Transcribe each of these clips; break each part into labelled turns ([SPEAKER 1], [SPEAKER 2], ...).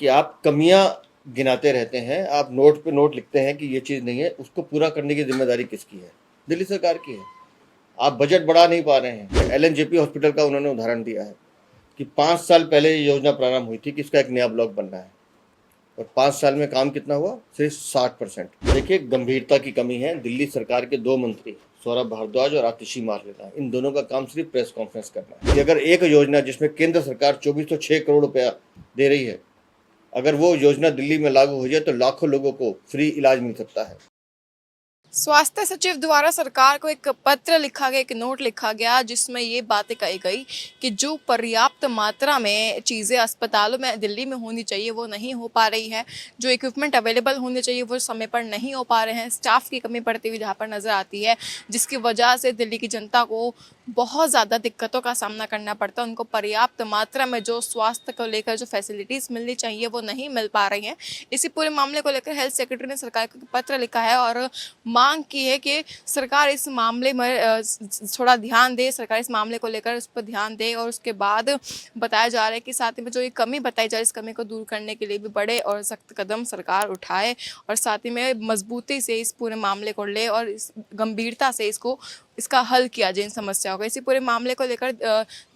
[SPEAKER 1] कि आप कमियां गिनाते रहते हैं, आप नोट पे नोट लिखते हैं कि ये चीज़ नहीं है, उसको पूरा करने की जिम्मेदारी किसकी है? दिल्ली सरकार की है। आप बजट बढ़ा नहीं पा रहे हैं। एलएनजेपी हॉस्पिटल का उन्होंने उदाहरण दिया है कि 5 साल पहले ये योजना प्रारंभ हुई थी कि इसका एक नया ब्लॉक बनना है और 5 साल में काम कितना हुआ? सिर्फ 60%। देखिए, गंभीरता की कमी है। दिल्ली सरकार के 2 मंत्री सौरभ भारद्वाज और आतिशी मारलेना, इन दोनों का काम सिर्फ प्रेस कॉन्फ्रेंस करना है कि अगर एक योजना जिसमें केंद्र सरकार 2406 करोड़ रुपया दे रही है, अगर वो योजना दिल्ली में लागू हो जाए तो लाखों लोगों को फ्री इलाज मिल सकता है।
[SPEAKER 2] स्वास्थ्य सचिव द्वारा सरकार को एक पत्र लिखा गया, एक नोट लिखा गया जिसमें ये बातें कही गई कि जो पर्याप्त मात्रा में चीज़ें अस्पतालों में दिल्ली में होनी चाहिए वो नहीं हो पा रही है। जो इक्विपमेंट अवेलेबल होने चाहिए वो समय पर नहीं हो पा रहे हैं। स्टाफ की कमी पड़ती हुई जहाँ पर नज़र आती है, जिसकी वजह से दिल्ली की जनता को बहुत ज़्यादा दिक्कतों का सामना करना पड़ता है। उनको पर्याप्त मात्रा में जो स्वास्थ्य को लेकर जो फैसिलिटीज़ मिलनी चाहिए वो नहीं मिल पा रही हैं। इसी पूरे मामले को लेकर हेल्थ सेक्रेटरी ने सरकार को पत्र लिखा है और मांग की है कि सरकार इस मामले में थोड़ा ध्यान दे, सरकार इस मामले को लेकर उस पर ध्यान दे और उसके बाद बताया जा रहा है कि साथ ही में जो ये कमी बताई जा रही है, इस कमी को दूर करने के लिए भी बड़े और सख्त कदम सरकार उठाए और साथ ही में मजबूती से इस पूरे मामले को ले और इस गंभीरता से इसका हल किया जाए इन समस्याओं का। इसी पूरे मामले को लेकर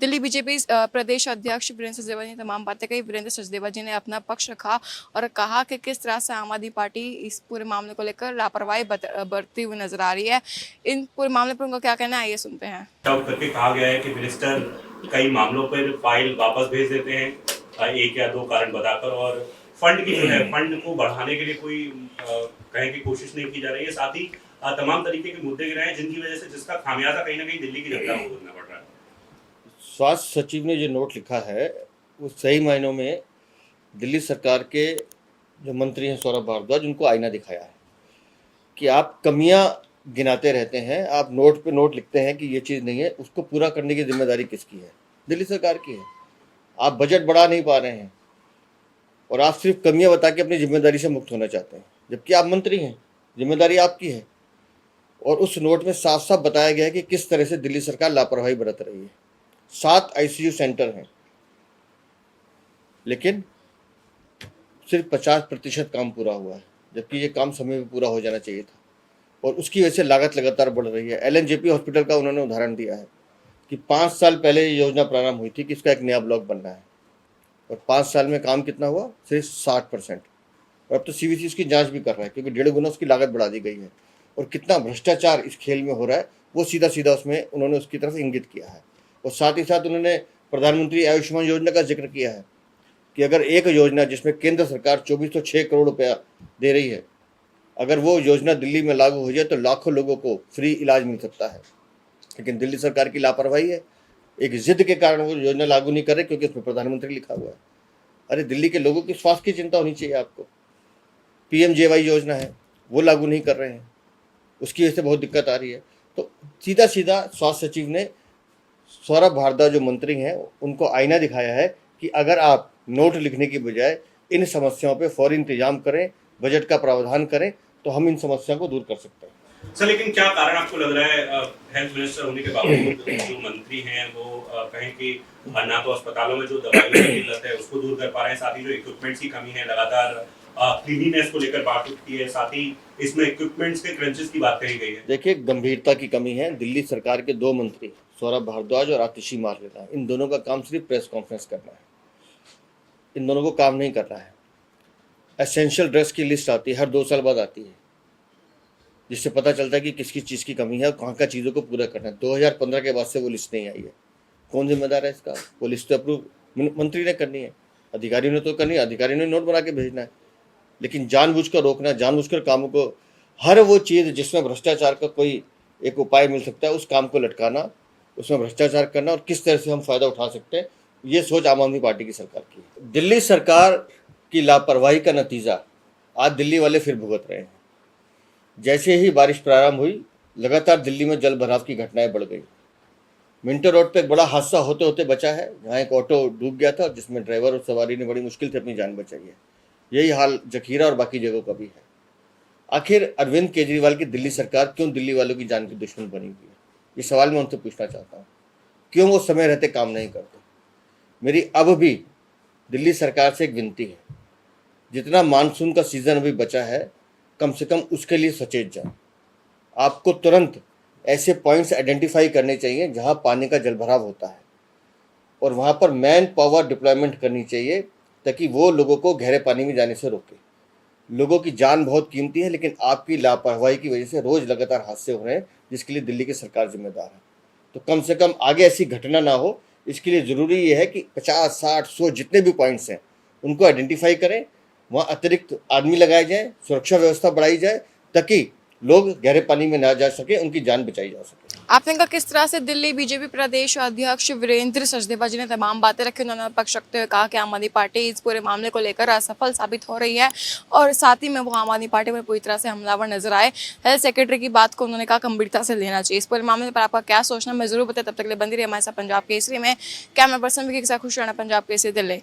[SPEAKER 2] दिल्ली बीजेपी प्रदेश अध्यक्ष वीरेंद्र सचदेवा जी ने तमाम बातें कही। वीरेंद्र सचदेवा जी ने अपना पक्ष रखा और कहा कि किस तरह से आम आदमी पार्टी इस पूरे मामले को लेकर लापरवाही बरतती हुई नजर आ रही है। इन पूरे मामले पर उनका क्या कहना है, आइए सुनते हैं।
[SPEAKER 3] तब करके कहा गया है कि मिनिस्टर कई मामलों पर फाइल वापस भेज देते हैं एक या दो कारण बताकर, और फंड की जो है फंड को बढ़ाने के लिए कोई कहीं की कोशिश नहीं की जा रही है। साथ ही तमाम तरीके के मुद्दे गिराए हैं जिनकी वजह से जिसका खामियाजा कहीं ना कहीं दिल्ली की जनता को भुगतना पड़ रहा है।
[SPEAKER 1] स्वास्थ्य सचिव ने जो नोट लिखा है वो सही मायनों में दिल्ली सरकार के जो मंत्री हैं सौरभ भारद्वाज, उनको आईना दिखाया है कि आप कमियां गिनाते रहते हैं, आप नोट पे नोट लिखते हैं कि ये चीज़ नहीं है, उसको पूरा करने की जिम्मेदारी किसकी है? दिल्ली सरकार की है। आप बजट बढ़ा नहीं पा रहे हैं और आप सिर्फ कमियां बता के अपनी जिम्मेदारी से मुक्त होना चाहते हैं, जबकि आप मंत्री हैं, जिम्मेदारी आपकी है। और उस नोट में साफ साफ बताया गया है कि किस तरह से दिल्ली सरकार लापरवाही बरत रही है। 7 आईसीयू सेंटर हैं, लेकिन सिर्फ 50% काम पूरा हुआ है, जबकि ये काम समय पे पूरा हो जाना चाहिए था और उसकी वजह से लागत लगातार बढ़ रही है। एलएनजेपी हॉस्पिटल का उन्होंने उदाहरण दिया है कि 5 साल पहले ये योजना प्रारंभ हुई थी कि इसका एक नया ब्लॉक बनना है और 5 साल में काम कितना हुआ? सिर्फ 60%। और अब तो सीवीसी इसकी जांच भी कर रहा है क्योंकि 1.5 गुना उसकी लागत बढ़ा दी गई है। और कितना भ्रष्टाचार इस खेल में हो रहा है वो सीधा सीधा उसमें उन्होंने उसकी तरफ इंगित किया है। और साथ ही साथ उन्होंने प्रधानमंत्री आयुष्मान योजना का जिक्र किया है कि अगर एक योजना जिसमें केंद्र सरकार 2406 करोड़ रुपया दे रही है, अगर वो योजना दिल्ली में लागू हो जाए तो लाखों लोगों को फ्री इलाज मिल सकता है। लेकिन दिल्ली सरकार की लापरवाही है, एक जिद के कारण वो योजना लागू नहीं कर रहे क्योंकि उसमें प्रधानमंत्री लिखा हुआ है। अरे दिल्ली के लोगों की स्वास्थ्य की चिंता होनी चाहिए आपको। पीएमजेवाई योजना है वो लागू नहीं कर रहे हैं, उसकी वजह से बहुत दिक्कत आ रही है। तो सीधा सीधा स्वास्थ्य सचिव ने सौरभ भारद्वाज जो मंत्री हैं उनको आईना दिखाया है कि अगर आप नोट लिखने की बजाय इन समस्याओं पे फौरी इंतजाम करें, बजट का प्रावधान करें, तो हम इन समस्याओं को दूर कर सकते हैं।
[SPEAKER 3] सर, लेकिन क्या कारण आपको लग रहा है हेल्थ मिनिस्टर होने के बावजूद जो मंत्री हैं वो कहें कि ना तो अस्पतालों में जो दवाइयों की किल्लत है उसको दूर कर पा रहे हैं, साथ ही जो इक्विपमेंट्स की कमी है, लगातार क्लीनिनेस को लेकर बात उठती है, साथ ही इसमें इक्विपमेंट्स के क्रंचेस की बात कही गई है।
[SPEAKER 1] देखिए, गंभीरता की कमी है। दिल्ली सरकार के 2 मंत्री सौरभ भारद्वाज और आतिशी मारलेना, इन दोनों का काम सिर्फ प्रेस कॉन्फ्रेंस करना है। इन दोनों को काम नहीं करना है। एसेंशियल ड्रग्स की लिस्ट आती है, हर 2 साल बाद आती है, जिससे पता चलता है कि किसकी चीज़ की कमी है और कहाँ का चीज़ों को पूरा करना है। 2015 के बाद से वो लिस्ट नहीं आई है। कौन जिम्मेदार है इसका? वो लिस्ट तो अप्रूव मंत्री ने करनी है, अधिकारियों ने तो करनी है, अधिकारियों ने नोट बना के भेजना है। लेकिन जानबूझकर रोकना, जानबूझकर कामों को, हर वो चीज़ जिसमें भ्रष्टाचार का कोई एक उपाय मिल सकता है उस काम को लटकाना, उसमें भ्रष्टाचार करना और किस तरह से हम फ़ायदा उठा सकते हैं, ये सोच आम आदमी पार्टी की सरकार की है। दिल्ली सरकार की लापरवाही का नतीजा आज दिल्ली वाले फिर भुगत रहे हैं। जैसे ही बारिश प्रारंभ हुई, लगातार दिल्ली में जल भराव की घटनाएं बढ़ गई। मिंटो रोड पे एक बड़ा हादसा होते होते बचा है, जहाँ एक ऑटो डूब गया था जिसमें ड्राइवर और सवारी ने बड़ी मुश्किल से अपनी जान बचाई है। यही हाल जखीरा और बाकी जगहों का भी है। आखिर अरविंद केजरीवाल की दिल्ली सरकार क्यों दिल्ली वालों की जान की दुश्मन बनी हुई है? ये सवाल मैं उनसे पूछना चाहता हूँ। क्यों वो समय रहते काम नहीं करते? मेरी अब भी दिल्ली सरकार से एक विनती है जितना मानसून का सीज़न अभी बचा है कम से कम उसके लिए सचेत जाए। आपको तुरंत ऐसे पॉइंट्स आइडेंटिफाई करने चाहिए जहां पानी का जलभराव होता है और वहां पर मैन पावर डिप्लॉयमेंट करनी चाहिए ताकि वो लोगों को गहरे पानी में जाने से रोके। लोगों की जान बहुत कीमती है, लेकिन आपकी लापरवाही की वजह से रोज़ लगातार हादसे हो रहे हैं, जिसके लिए दिल्ली की सरकार जिम्मेदार है। तो कम से कम आगे ऐसी घटना ना हो, इसके लिए ज़रूरी ये है कि 50, 60, 100 जितने भी पॉइंट्स हैं उनको आइडेंटिफाई करें, वहाँ अतिरिक्त आदमी लगाए जाएँ, सुरक्षा व्यवस्था बढ़ाई जाए ताकि लोग गहरे पानी में ना जा सके, उनकी जान बचाई जा सके।
[SPEAKER 2] आपने कहा किस तरह से दिल्ली बीजेपी प्रदेश अध्यक्ष वीरेंद्र सचदेवा जी ने तमाम बातें रखी। उन्होंने पक्ष रखते हुए कहा कि आम आदमी पार्टी इस पूरे मामले को लेकर असफल साबित हो रही है और साथ ही में वो आम आदमी पार्टी में पूरी तरह से हमलावर नजर आए। हेल्थ सेक्रेटरी की बात को उन्होंने कहा गंभीरता से लेना चाहिए। इस पूरे मामले पर आपका क्या सोचना, मैं जरूर बताया। तब तक के लिए बंदी रही हमारे साथ पंजाब केसरी में। कैमरा पर्सन विकी के साथ खुश रहना, पंजाब केसरी, दिल्ली।